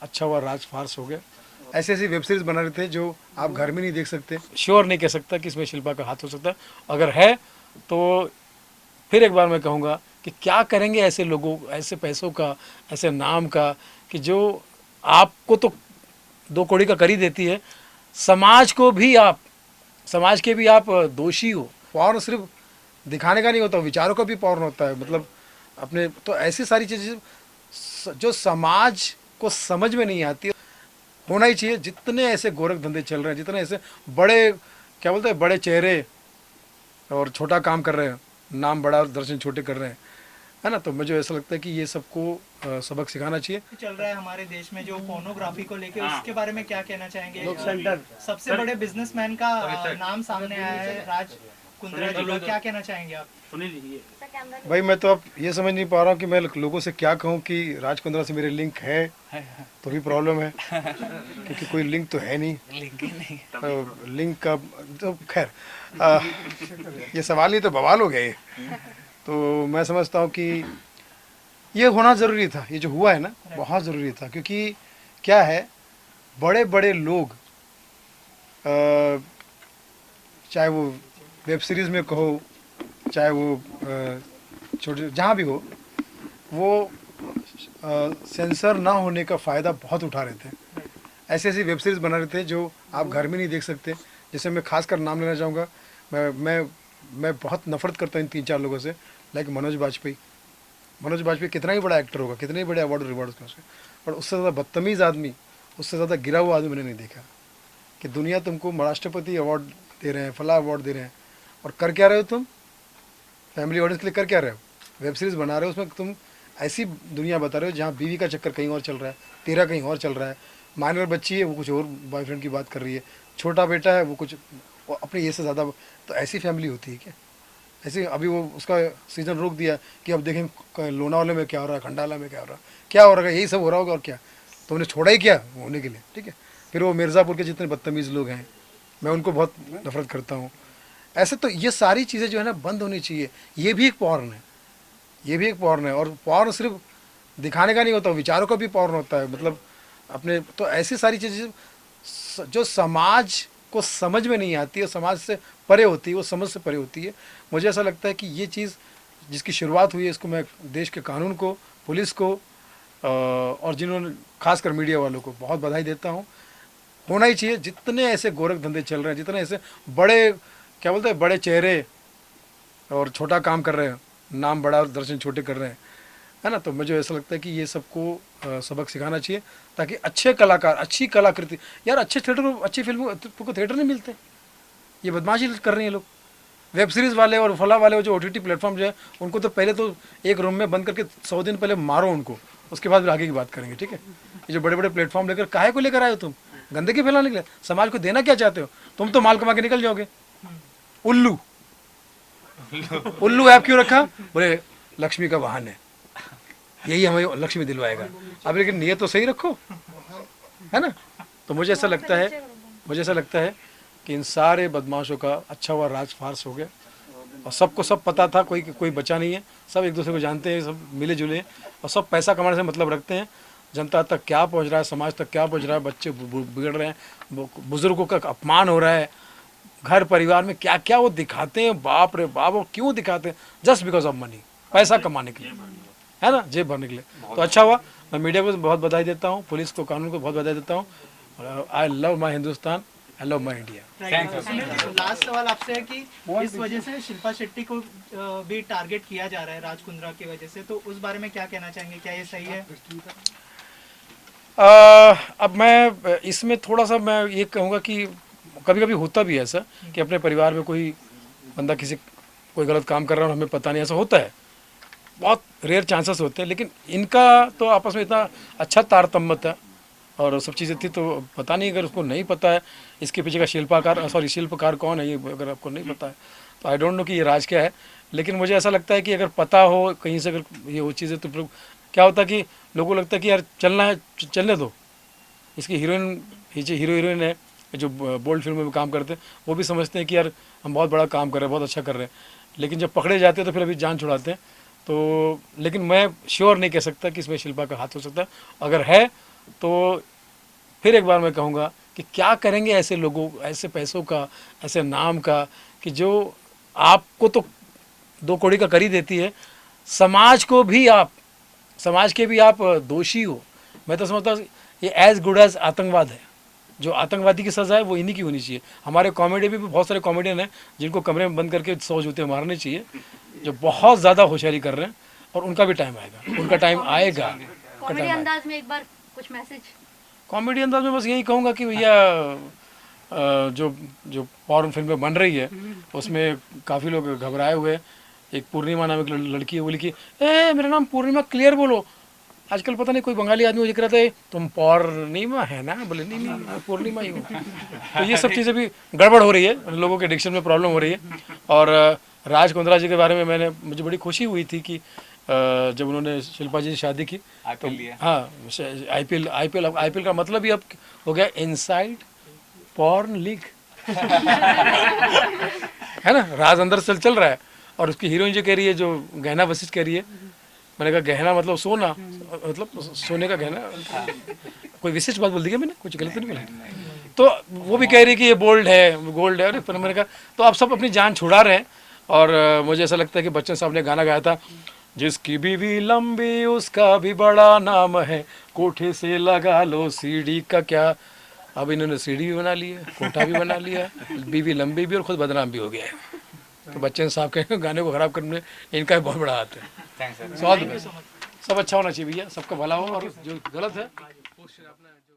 अच्छा हुआ राज फार्स हो गया। ऐसी ऐसी वेब सीरीज बना रहे थे जो आप घर में नहीं देख सकते। श्योर नहीं कह सकता कि इसमें शिल्पा का हाथ हो सकता है। अगर है तो फिर एक बार मैं कहूँगा कि क्या करेंगे ऐसे लोगों, ऐसे पैसों का, ऐसे नाम का, कि जो आपको तो दो कौड़ी का कर ही देती है, समाज को भी आप, समाज के भी आप दोषी हो। पॉर्न सिर्फ दिखाने का नहीं होता, विचारों का भी पॉर्न होता है। मतलब अपने तो ऐसी सारी चीज़ें जो समाज को समझ में नहीं आती, होना ही चाहिए। जितने ऐसे गोरख धंधे चल रहे हैं, जितने ऐसे बड़े, क्या बोलते हैं, बड़े चेहरे और छोटा काम कर रहे हैं, नाम बड़ा और दर्शन छोटे कर रहे हैं, है ना। तो मुझे ऐसा लगता है कि ये सबको सबक सिखाना चाहिए। चल रहा है हमारे देश में जो फोनोग्राफी को लेके, उसके बारे में क्या कहना चाहेंगे? सेंटर सबसे बड़े बिजनेसमैन का नाम सामने आया है, राज कुंद्रा जी का, क्या कहना चाहेंगे आप? भाई मैं तो अब ये समझ नहीं पा रहा हूँ कि मैं लोगों से क्या कहूँ कि राज कुंद्रा से मेरे लिंक है तो भी प्रॉब्लम है, क्योंकि कोई लिंक तो है नहीं। लिंक का तो खैर ये सवाल ही तो बवाल हो गया ये। तो मैं समझता हूँ कि ये होना ज़रूरी था, ये जो हुआ है ना बहुत ज़रूरी था। क्योंकि क्या है, बड़े बड़े लोग चाहे वो वेब सीरीज़ में कहो, चाहे वो छोटे जहाँ भी हो, वो सेंसर ना होने का फ़ायदा बहुत उठा रहे थे। ऐसी ऐसी वेब सीरीज़ बना रहे थे जो आप घर में नहीं देख सकते। जैसे मैं खासकर नाम लेना चाहूँगा, मैं बहुत नफरत करता हूँ इन तीन चार लोगों से। लाइक मनोज बाजपेयी। मनोज बाजपेयी कितना ही बड़ा एक्टर होगा, कितने ही बड़े अवार्ड रिवार्ड उसके, पर उससे ज़्यादा बदतमीज़ आदमी, उससे ज़्यादा गिरा हुआ आदमी मैंने नहीं देखा। कि दुनिया तुमको राष्ट्रपति अवार्ड दे रहे हैं, फला अवार्ड दे रहे हैं, और कर क्या रहे हो तुम? फैमिली ऑडियंस के लिए कर क्या रहे हो? वेब सीरीज़ बना रहे हो, उसमें तुम ऐसी दुनिया बता रहे हो जहाँ बीवी का चक्कर कहीं और चल रहा है, तेरा कहीं और चल रहा है, माइनर बच्ची है वो कुछ और बॉयफ्रेंड की बात कर रही है, छोटा बेटा है वो कुछ अपने ये से ज़्यादा। तो ऐसी फैमिली होती है क्या? ऐसे अभी वो उसका सीज़न रोक दिया कि अब देखें लोनावाला में क्या हो रहा है, खंडाला में क्या हो रहा है, क्या हो रहा है, यही सब हो रहा होगा और क्या। तो उन्हें छोड़ा ही क्या होने के लिए, ठीक है। फिर वो मिर्ज़ापुर के जितने बदतमीज़ लोग हैं, मैं उनको बहुत नफरत करता हूँ। ऐसे तो ये सारी चीज़ें जो है ना बंद होनी चाहिए। ये भी एक पॉर्न है, ये भी एक पॉर्न है। और पॉर्न सिर्फ दिखाने का नहीं होता, विचारों का भी पॉर्न होता है। मतलब अपने तो ऐसी सारी चीज़ें जो समाज को समझ में नहीं आती है, समाज से परे होती है, वो समझ से परे होती है। मुझे ऐसा लगता है कि ये चीज़ जिसकी शुरुआत हुई है, इसको मैं देश के कानून को, पुलिस को और जिन्होंने खासकर मीडिया वालों को बहुत बधाई देता हूँ। होना ही चाहिए। जितने ऐसे गोरख धंधे चल रहे हैं, जितने ऐसे बड़े, क्या बोलते हैं, बड़े चेहरे और छोटा काम कर रहे हैं, नाम बड़ा और दर्शन छोटे कर रहे हैं, है ना। तो मुझे ऐसा लगता है कि ये सबको सबक सिखाना चाहिए, ताकि अच्छे कलाकार, अच्छी कलाकृति, यार अच्छे थिएटर, अच्छी फिल्मों को थिएटर नहीं मिलते। ये बदमाशी कर रहे हैं लोग। वेब सीरीज़ वाले और फला वाले जो OTT प्लेटफॉर्म जो है, उनको तो पहले तो एक रूम में बंद करके 100 दिन पहले मारो उनको, उसके बाद फिर आगे की बात करेंगे, ठीक है। ये जो बड़े बड़े प्लेटफॉर्म लेकर काहे को लेकर आए हो तुम? गंदगी फैलाने के लिए? समाज को देना क्या चाहते हो? तुम तो माल कमा के निकल जाओगे। उल्लू, उल्लू ऐप क्यों रखा? बोले लक्ष्मी का वाहन है, यही हमें लक्ष्मी दिलवाएगा। अब लेकिन नियत तो सही रखो, है ना। तो मुझे ऐसा लगता है, मुझे ऐसा लगता है कि इन सारे बदमाशों का अच्छा हुआ राज फार्स हो गया। और सबको सब पता था, कोई कोई बचा नहीं है। सब एक दूसरे को जानते हैं, सब मिले जुले हैं, और सब पैसा कमाने से मतलब रखते हैं। जनता तक क्या पहुंच रहा है, समाज तक क्या पहुंच रहा है, बच्चे बिगड़ रहे हैं, बुजुर्गों का अपमान हो रहा है, घर परिवार में क्या क्या वो दिखाते हैं, बाप रे बाप। वो क्यों दिखाते हैं? जस्ट बिकॉज ऑफ मनी, पैसा कमाने के लिए, है ना, जेब भरने के लिए। तो अच्छा हुआ। मैं मीडिया को बहुत बधाई देता हूँ, पुलिस को, कानून को बहुत बधाई देता हूँ। I love my Hindustan, I love my India. Last सवाल आपसे है कि इस वजह से शिल्पा शेट्टी को भी टारगेट किया जा रहा है राज कुंद्रा की वजह से, तो उस बारे में क्या कहना चाहेंगे? क्या ये सही है? अब मैं इसमें थोड़ा सा मैं ये कहूँगा कि कभी कभी होता भी है ऐसा कि अपने परिवार में कोई बंदा किसी कोई गलत काम कर रहा है और हमें पता नहीं, ऐसा होता है। बहुत रेयर चांसेस होते हैं, लेकिन इनका तो आपस में इतना अच्छा तारतम्य था और सब चीज़ें थी, तो पता नहीं। अगर उसको नहीं पता है इसके पीछे का शिल्पकार कौन है, ये अगर आपको नहीं पता है तो आई डोंट नो कि ये राज क्या है। लेकिन मुझे ऐसा लगता है कि अगर पता हो कहीं से, अगर ये वो चीज़ें, तो फिर क्या होता है कि लोगों को लगता है कि यार चलना है, चलने दो। इसकी हीरोइन, हीरो हीरोइन है जो बोल्ड फिल्मों में काम करते हैं, वो भी समझते हैं कि यार हम बहुत बड़ा काम कर रहे हैं, बहुत अच्छा कर रहे हैं। लेकिन जब पकड़े जाते हैं तो फिर अभी जान छुड़ाते हैं। तो लेकिन मैं श्योर नहीं कह सकता कि इसमें शिल्पा का हाथ हो सकता है। अगर है तो फिर एक बार मैं कहूँगा कि क्या करेंगे ऐसे लोगों, ऐसे पैसों का, ऐसे नाम का, कि जो आपको तो 2 कौड़ी का कर ही देती है, समाज को भी आप, समाज के भी आप दोषी हो। मैं तो समझता हूँ ये एज गुड एज आतंकवाद है। जो आतंकवादी की सज़ा है वो इन्हीं की होनी चाहिए। हमारे कॉमेडी भी बहुत सारे कॉमेडियन हैं जिनको कमरे में बंद करके 100 जूते मारने चाहिए, जो बहुत ज़्यादा होशियारी कर रहे हैं, और उनका भी टाइम आएगा, उनका टाइम आएगा। कॉमेडी अंदाज में एक बार कुछ मैसेज। कॉमेडी अंदाज में बस यही कहूँगा कि भैया जो जो फॉरेन फिल्में बन रही है उसमें काफ़ी लोग घबराए हुए हैं। एक पूर्णिमा नाम एक लड़की है, वो लिखी, ए मेरा नाम पूर्णिमा, क्लियर बोलो। आजकल पता नहीं कोई बंगाली आदमी मुझे कह रहा था तुम पूर्णिमा है ना, बोले नहीं नहीं मैं पूर्णिमा ही हूँ। तो ये सब चीज़ें भी गड़बड़ हो रही है, लोगों के डिक्शन में प्रॉब्लम हो रही है। और राज कुंद्रा जी के बारे में मुझे बड़ी खुशी हुई थी कि जब उन्होंने शिल्पा जी से शादी की तो हाँ, आईपीएल का मतलब ही अब हो गया इनसाइड पॉर्न लीग है ना। राज अंदर से चल रहा है और उसकी हीरोइन जो कह रही है, जो गहना वशिष्ठ कह रही है, मैंने कहा गहना मतलब सोना, मतलब सोने का गहना, कोई विशिष्ट बात बोल दी क्या मैंने, कुछ गलत नहीं बोला? तो वो भी कह रही है कि ये बोल्ड है, गोल्ड है। अरे पर मैंने कहा तो आप सब अपनी जान छुड़ा रहे हैं। और मुझे ऐसा लगता है कि बच्चन साहब ने गाना गाया था, जिसकी बीवी लंबी उसका भी बड़ा नाम है, कोठे से लगा लो सीढ़ी का क्या। अब इन्होंने सीढ़ी भी बना ली है, कोठा भी बना लिया है, बीवी लंबी भी और खुद बदनाम भी हो गया है। तो बच्चन साहब के गाने को खराब करने में इनका भी बहुत बड़ा हाथ है। सब अच्छा होना चाहिए भैया, सबका भला हो, और जो गलत है